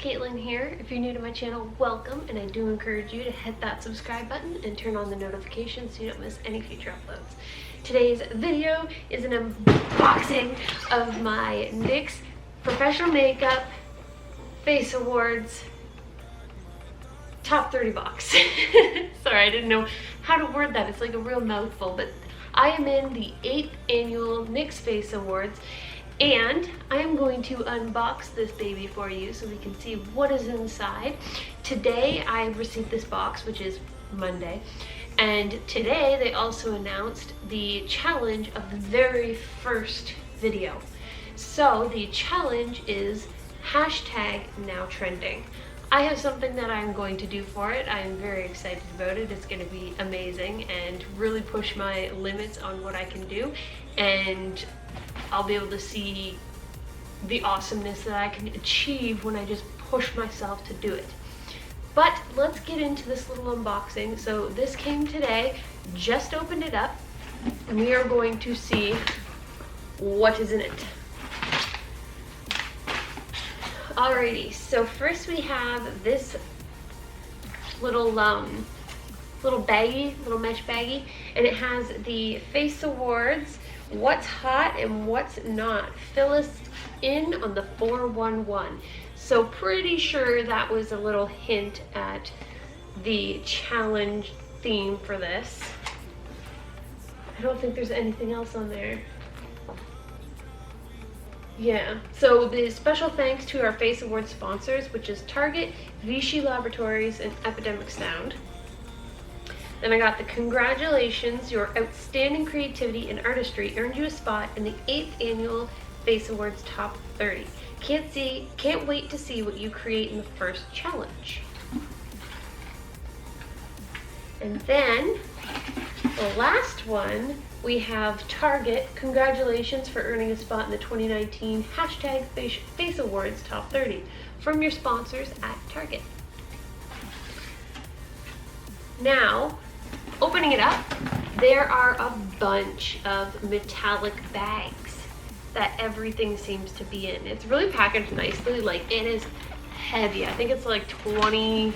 Caitlyn here. If you're new to my channel, welcome, and I do encourage you to hit that subscribe button and turn on the notifications so you don't miss any future uploads. Today's video is an unboxing of my NYX Professional Makeup Face Awards Top 30 box. Sorry, I didn't know how to word that. It's like a real mouthful, but I am in the 8th annual NYX Face Awards, and I am going to unbox this baby for you so we can see what is inside. Today I received this box, which is Monday, and today they also announced the challenge of the very first video. So the challenge is #NowTrending. I have something that I'm going to do for it. I am very excited about it. It's going to be amazing and really push my limits on what I can do, and I'll be able to see the awesomeness that I can achieve when I just push myself to do it. But let's get into this little unboxing. So this came today, just opened it up, and we are going to see what is in it. Alrighty, so first we have this little baggie, little mesh baggie, and it has the Face Awards, what's hot and what's not. Fill us in on the 411. So pretty sure that was a little hint at the challenge theme for this. I don't think there's anything else on there. Yeah, so the special thanks to our Face Awards sponsors, which is Target, Vichy Laboratories, and Epidemic Sound. Then I got the congratulations, your outstanding creativity and artistry earned you a spot in the 8th annual Face Awards Top 30. Can't wait to see what you create in the first challenge. And then the last one, we have Target, congratulations for earning a spot in the 2019 #Face Awards Top 30 from your sponsors at Target. Now, opening it up, there are a bunch of metallic bags that everything seems to be in. It's really packaged nicely, like it is heavy. I think it's like 20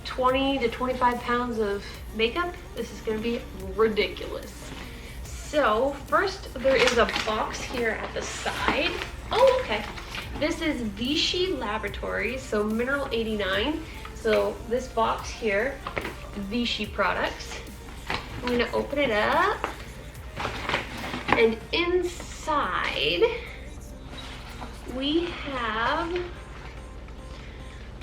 to 25 pounds of makeup. This is gonna be ridiculous. So first there is a box here at the side. Oh, okay. This is Vichy Laboratories, so Mineral 89. So this box here, Vichy products. I'm gonna open it up, and inside we have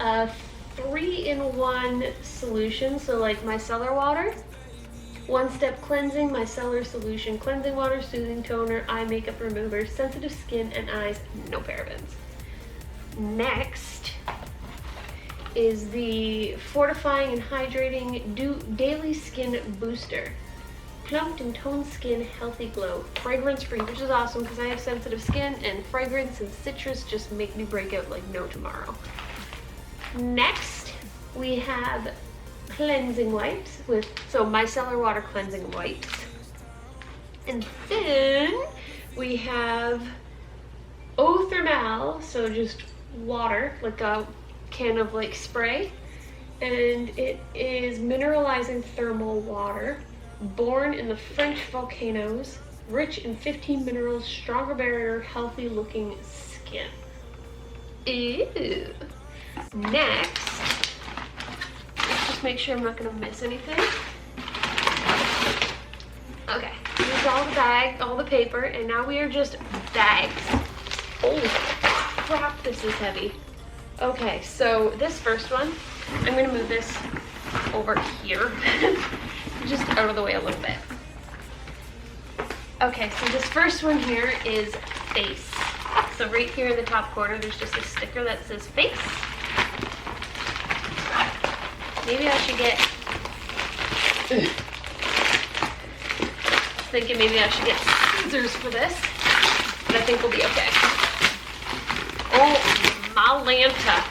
a 3-in-1 solution. So like micellar water, one-step cleansing, micellar solution, cleansing water, soothing toner, eye makeup remover, sensitive skin and eyes, no parabens. Next is the fortifying and hydrating daily skin booster. Plumped and toned skin, healthy glow, fragrance free, which is awesome because I have sensitive skin and fragrance and citrus just make me break out like no tomorrow. Next we have cleansing wipes with micellar water cleansing wipes, and then we have eau thermale, so just water, like a can of like spray, and it is mineralizing thermal water, born in the French volcanoes, rich in 15 minerals, stronger barrier, healthy looking skin. Ew. Next, just make sure I'm not going to miss anything. Okay, here's all the bag, all the paper, and now we are just bags. Oh crap, this is heavy. Okay, so this first one, I'm going to move this over here, just out of the way a little bit. Okay, so this first one here is face. So right here in the top corner, there's just a sticker that says face. Maybe I should get, thinking maybe I should get scissors for this, but I think we'll be okay. Oh, Malanta.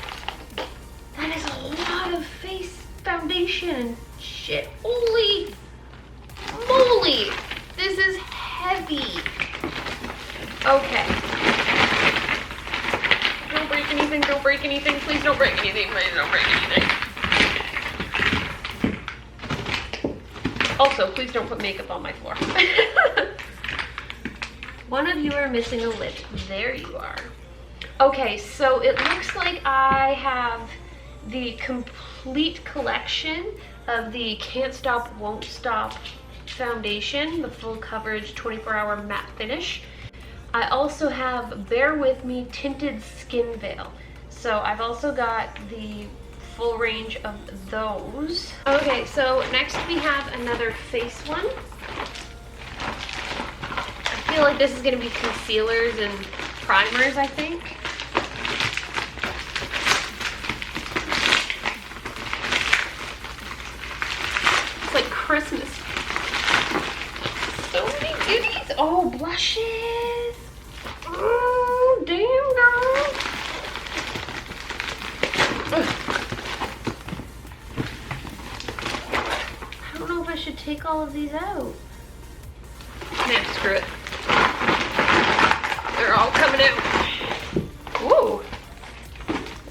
That is a lot of face foundation. Shit, holy moly. This is heavy. Okay. Don't break any anything, don't break anything, please don't break anything, please don't break anything. Also, please don't put makeup on my floor. One of you are missing a lip. There you are. Okay, so it looks like I have the complete collection of the Can't Stop, Won't Stop foundation, the full coverage 24-hour matte finish. I also have Bear With Me tinted skin veil. So I've also got the full range of those. Okay, so next we have another face one. I feel like this is gonna be concealers and primers, I think. It's like Christmas. So many goodies. Oh, blushes. Oh, damn, girl. I don't know if I should take all of these out. Nah, screw it. They're all coming out. Ooh,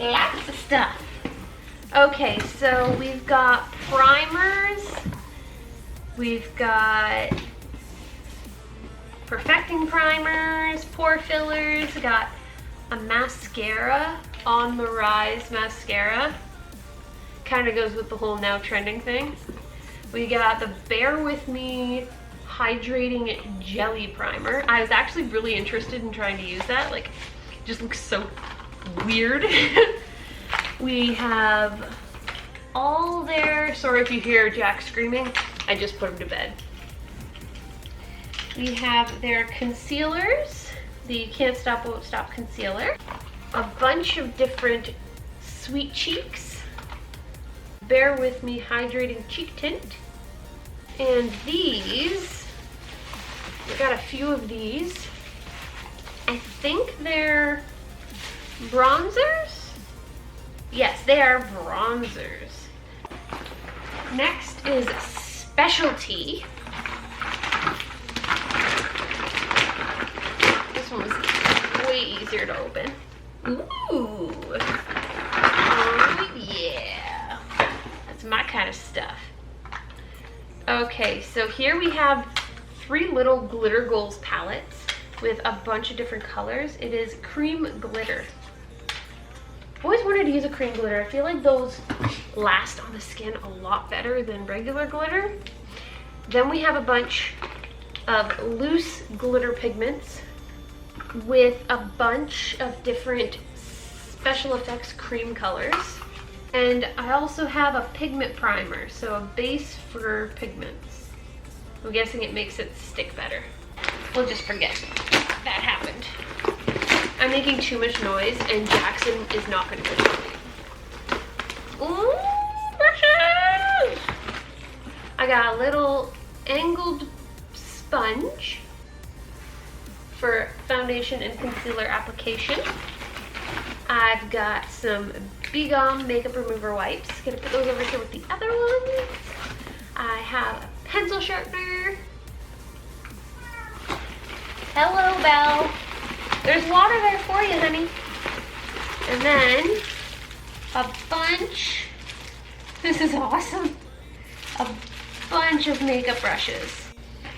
lots of stuff. Okay, so we've got primers. We've got perfecting primers, pore fillers. We got a mascara, On the Rise mascara. Kind of goes with the whole now trending thing. We got the Bear With Me hydrating jelly primer. I was actually really interested in trying to use that. Like, it just looks so weird. We have all their, sorry if you hear Jack screaming, I just put him to bed. We have their concealers, the Can't Stop, Won't Stop concealer, a bunch of different sweet cheeks, Bear With Me hydrating cheek tint, and these, we got a few of these. I think they're bronzers? Yes, they are bronzers. Next is Specialty. This one was way easier to open. Ooh. Oh yeah. That's my kind of stuff. Okay, so here we have 3 little glitter goals palettes with a bunch of different colors. It is cream glitter. I've always wanted to use a cream glitter. I feel like those last on the skin a lot better than regular glitter. Then we have a bunch of loose glitter pigments with a bunch of different special effects cream colors. And I also have a pigment primer, so a base for pigments. I'm guessing it makes it stick better. We'll just forget that happened. I'm making too much noise and Jackson is not going to listen to me. Ooh, brushes! I got a little angled sponge for foundation and concealer application. I've got some Be Gum makeup remover wipes. Gonna put those over here with the other ones. I have a pencil sharpener. Hello, Belle. There's water there for you, honey. And then a bunch, this is awesome, a bunch of makeup brushes.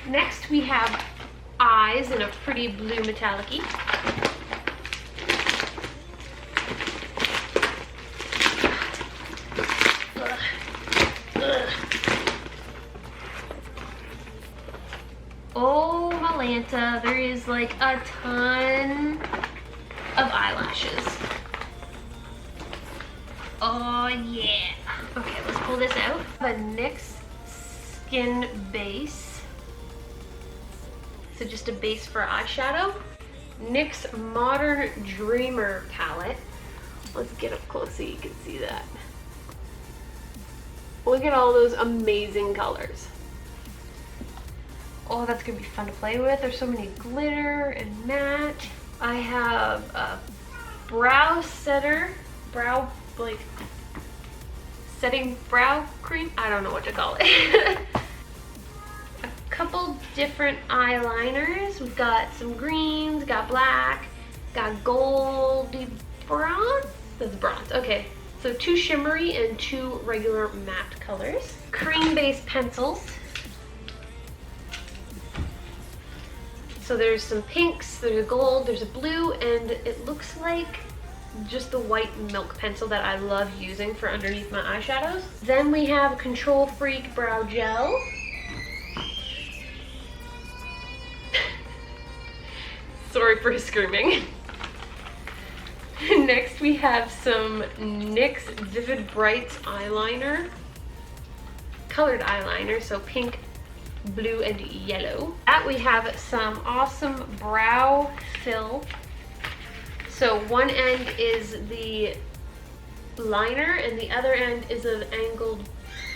Next we have eyes in a pretty blue metallic-y. Oh, Malanta, there is like a ton of eyelashes. Oh yeah. Okay, let's pull this out. A NYX skin base. So just a base for eyeshadow. NYX Modern Dreamer palette. Let's get up close so you can see that. Look at all those amazing colors. Oh, that's gonna be fun to play with. There's so many glitter and matte. I have a brow setter, like setting brow cream. I don't know what to call it. A couple different eyeliners. We've got some greens, got black, got gold, bronze? That's bronze, okay. So 2 shimmery and 2 regular matte colors. Cream-based pencils. So there's some pinks, there's a gold, there's a blue, and it looks like just the white milk pencil that I love using for underneath my eyeshadows. Then we have Control Freak Brow Gel. Sorry for screaming. Next we have some NYX Vivid Brights eyeliner. Colored eyeliner, so pink, blue, and yellow. That we have some awesome brow fill. So one end is the liner and the other end is an angled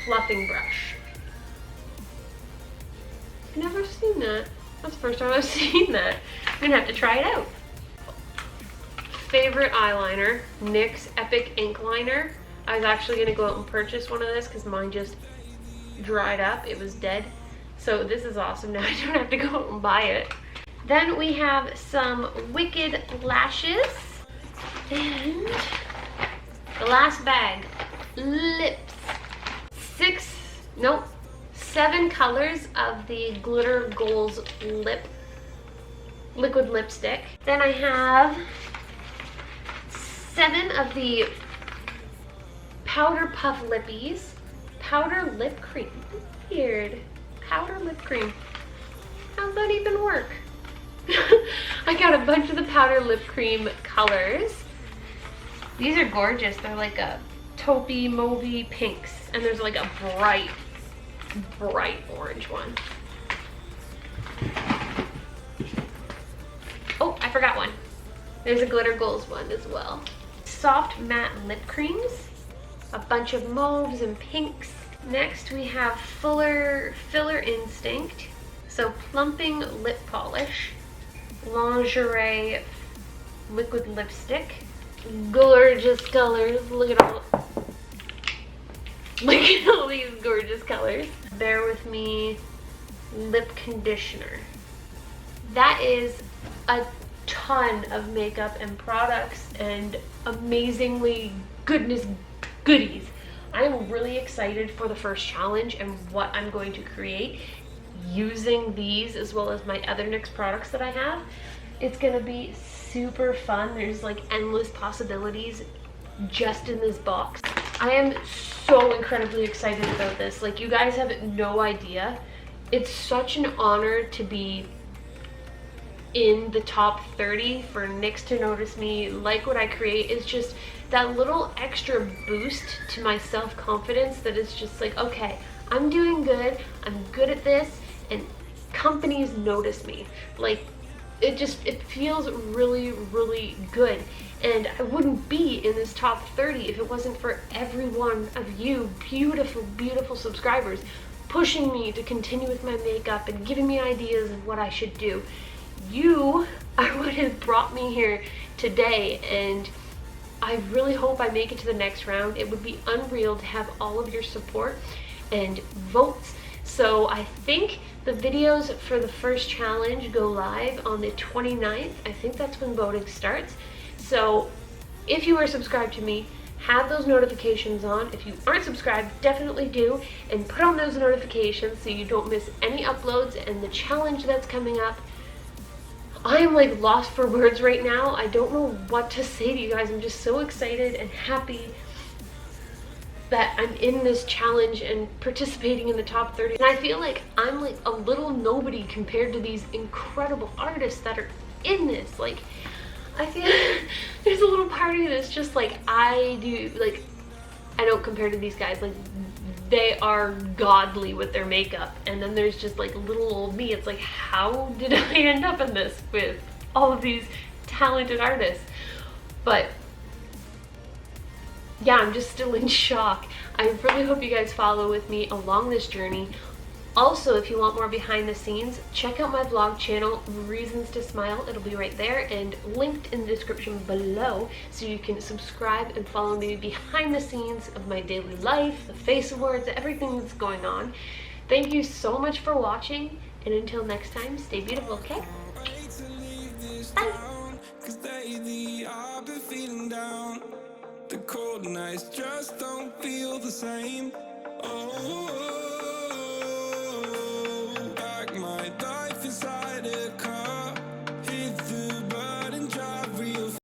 fluffing brush. I've never seen that. That's the first time I've seen that. I'm gonna have to try it out. Favorite eyeliner, NYX Epic Ink Liner. I was actually gonna go out and purchase one of this because mine just dried up. It was dead. So this is awesome. Now I don't have to go out and buy it. Then we have some Wicked lashes. And the last bag, lips. 7 colors of the Glitter Goals liquid lipstick. Then I have 7 of the Powder Puff Lippies. Powder lip cream. Weird. Powder lip cream. How's that even work? I got a bunch of the powder lip cream colors. These are gorgeous. They're like a taupey, mauvey pinks. And there's like a bright orange one. Oh, I forgot one. There's a Glitter Goals one as well. Soft matte lip creams. A bunch of mauves and pinks. Next we have Filler Instinct. So plumping lip polish. Lingerie liquid lipstick. Gorgeous colors. Look at all these gorgeous colors. Bear With Me lip conditioner. That is a ton of makeup and products and amazingly goodies. I am really excited for the first challenge and what I'm going to create using these as well as my other NYX products that I have. It's gonna be super fun. There's like endless possibilities just in this box. I am so incredibly excited about this. Like, you guys have no idea. It's such an honor to be in the top 30 for NYX to notice me, like what I create. Is just that little extra boost to my self-confidence that is just like, okay, I'm doing good, I'm good at this, and companies notice me. Like, it feels really good. And I wouldn't be in this top 30 if it wasn't for every one of you beautiful subscribers pushing me to continue with my makeup and giving me ideas of what I should do. You are what has brought me here today, and I really hope I make it to the next round. It would be unreal to have all of your support and votes. So I think the videos for the first challenge go live on the 29th. I think that's when voting starts. So if you are subscribed to me, have those notifications on. If you aren't subscribed, definitely do, and put on those notifications so you don't miss any uploads and the challenge that's coming up. I am like lost for words right now. I don't know what to say to you guys. I'm just so excited and happy that I'm in this challenge and participating in the top 30. And I feel like I'm like a little nobody compared to these incredible artists that are in this. Like, I feel there's a little part of me that's just like, I don't compare to these guys. Like, they are godly with their makeup, and then there's just like little old me. It's like, how did I end up in this with all of these talented artists? But yeah, I'm just still in shock. I really hope you guys follow with me along this journey. Also, if you want more behind the scenes, check out my vlog channel, Reasons to Smile. It'll be right there and linked in the description below, so you can subscribe and follow me behind the scenes of my daily life, the Face Awards, everything that's going on. Thank you so much for watching, and until next time, stay beautiful, okay? Bye! 'cause lately I've been feeling down. The cold nights just don't feel the same. Oh,